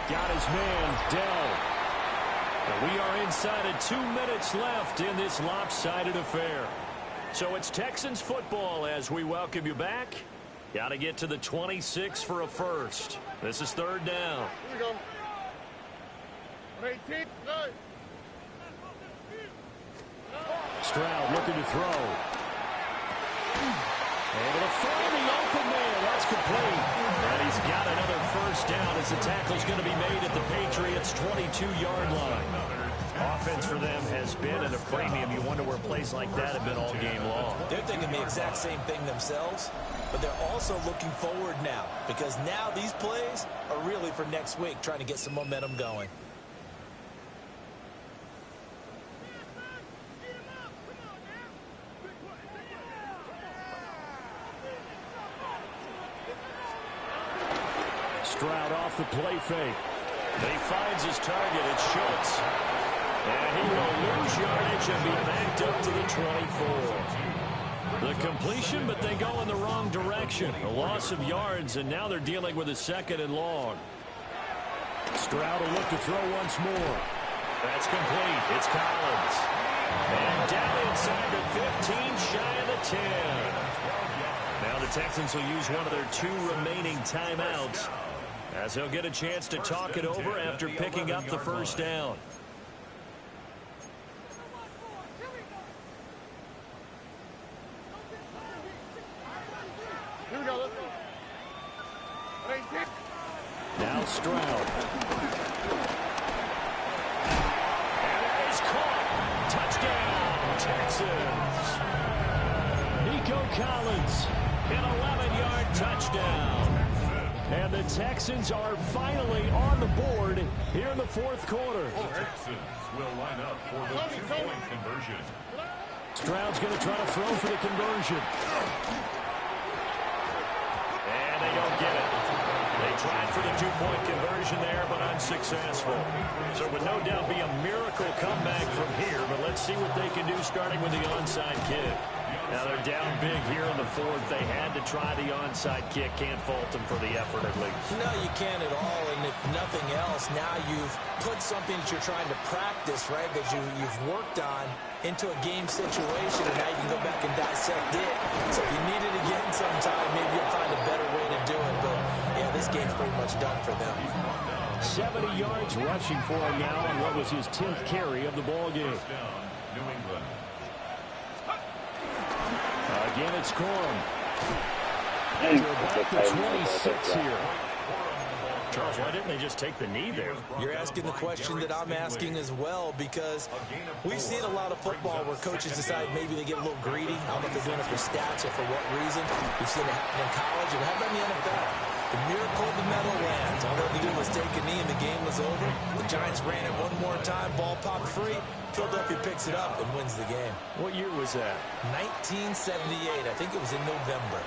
Got his man, Dell. And we are inside of 2 minutes left in this lopsided affair. So it's Texans football as we welcome you back. Got to get to the 26 for a first. This is 3rd down. Here we go. 18, go. Stroud looking to throw. Able to find the open man. That's complete. And he's got another 1st down as the tackle's going to be made at the Patriots' 22-yard line. Offense for them has been at a premium. You wonder where plays like that have been all game long. They're thinking the exact same thing themselves, but they're also looking forward now because now these plays are really for next week, trying to get some momentum going. Stroud off the play fake. He finds his target. It's Schultz. And he will lose yardage and be backed up to the 24. The completion, but they go in the wrong direction. A loss of yards, and now they're dealing with a 2nd and long. Stroud will look to throw once more. That's complete. It's Collins. And down inside the 15, shy of the 10. Now the Texans will use one of their 2 remaining timeouts as they'll get a chance to talk it over after picking up the 1st down. Here we go, let's go. 18. Now Stroud. And it is caught. Touchdown, Texans. Nico Collins, an 11-yard touchdown. And the Texans are finally on the board here in the 4th quarter. The Texans will line up for the 2-point conversion. Stroud's going to try to throw for the conversion. And they don't get it. They tried for the 2-point conversion there, but unsuccessful. So it would no doubt be a miracle comeback from here, but let's see what they can do starting with the onside kick. Now they're down big here in the 4th. They had to try the onside kick. Can't fault them for the effort at least. No, you can't at all. And if nothing else, now you've put something that you're trying to practice, right, that you've worked on into a game situation, and now you can go back and dissect it. So if you need it again sometime, maybe you'll find a better way to do it. But, yeah, this game's pretty much done for them. 70 yards rushing for him now on what was his 10th carry of the ball game. New England. Again, it's Corum. They're back to 26 here. Charles, why didn't they just take the knee there? You're asking the question that I'm asking as well, because we've seen a lot of football where coaches decide maybe they get a little greedy. I don't know if they're doing it for stats or for what reason. We've seen it happen in college, and how about in the NFL? The miracle of the Meadowlands. All they had to do was take a knee, and the game was over. The Giants ran it one more time. Ball popped free. Philadelphia picks it up and wins the game. What year was that? 1978. I think it was in November.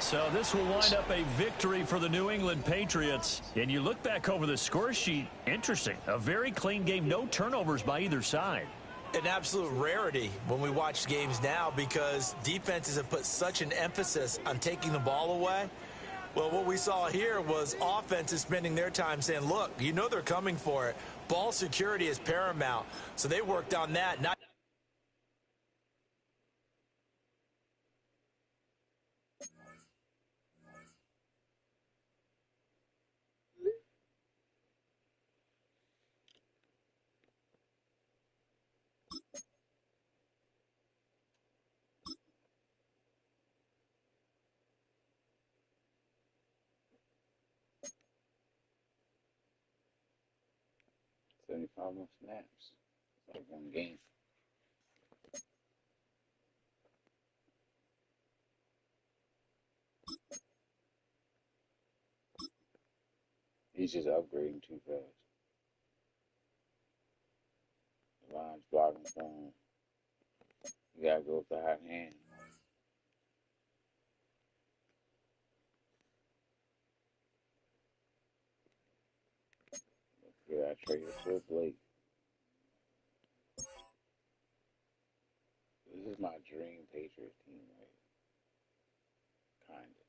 So this will wind up a victory for the New England Patriots. And you look back over the score sheet, interesting. A very clean game, no turnovers by either side. An absolute rarity when we watch games now, because defenses have put such an emphasis on taking the ball away. Well, what we saw here was offenses spending their time saying, look, you know they're coming for it. Ball security is paramount. So they worked on that. Not 75 more snaps. It's like one game. He's just upgrading too fast. The line's blocking for him. You gotta go with the hot hand. You gotta trade it to Blake. This is my dream Patriots team, right? Kinda.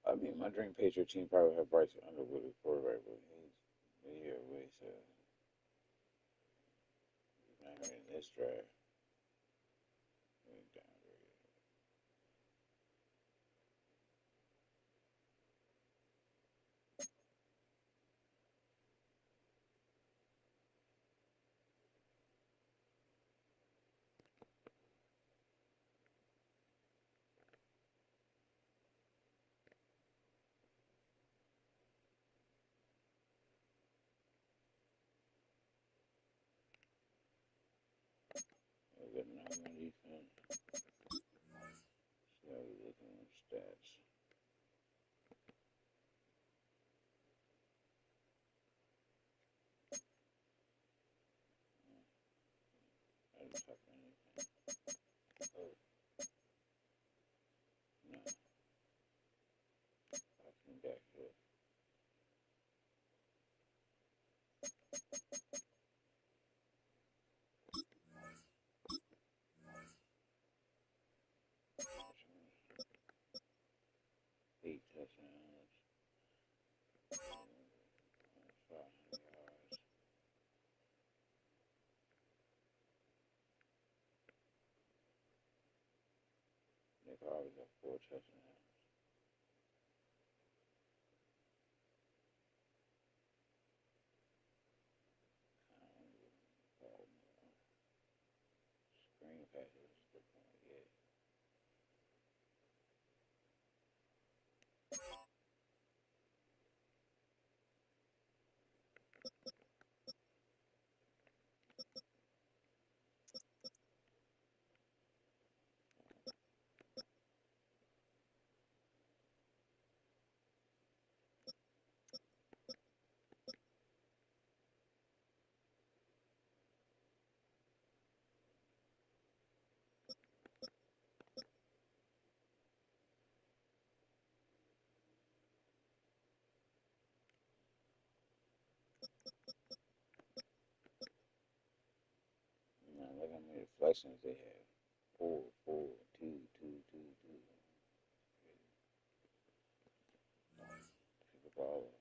I mean, my dream Patriot team probably have Bryce Underwood as quarterback, but he's not in this draft. He's downgraded. Look at number defense. So looking at stats. I didn't type anything. Oh, no. I can back here. Eight touchdowns. 500 yards. Nick Harvey got 4 touchdowns. Screen passes, 3.8. Now look how many deflections they have. 4, 4, 2, 2, 2, 2. Pick the ball up.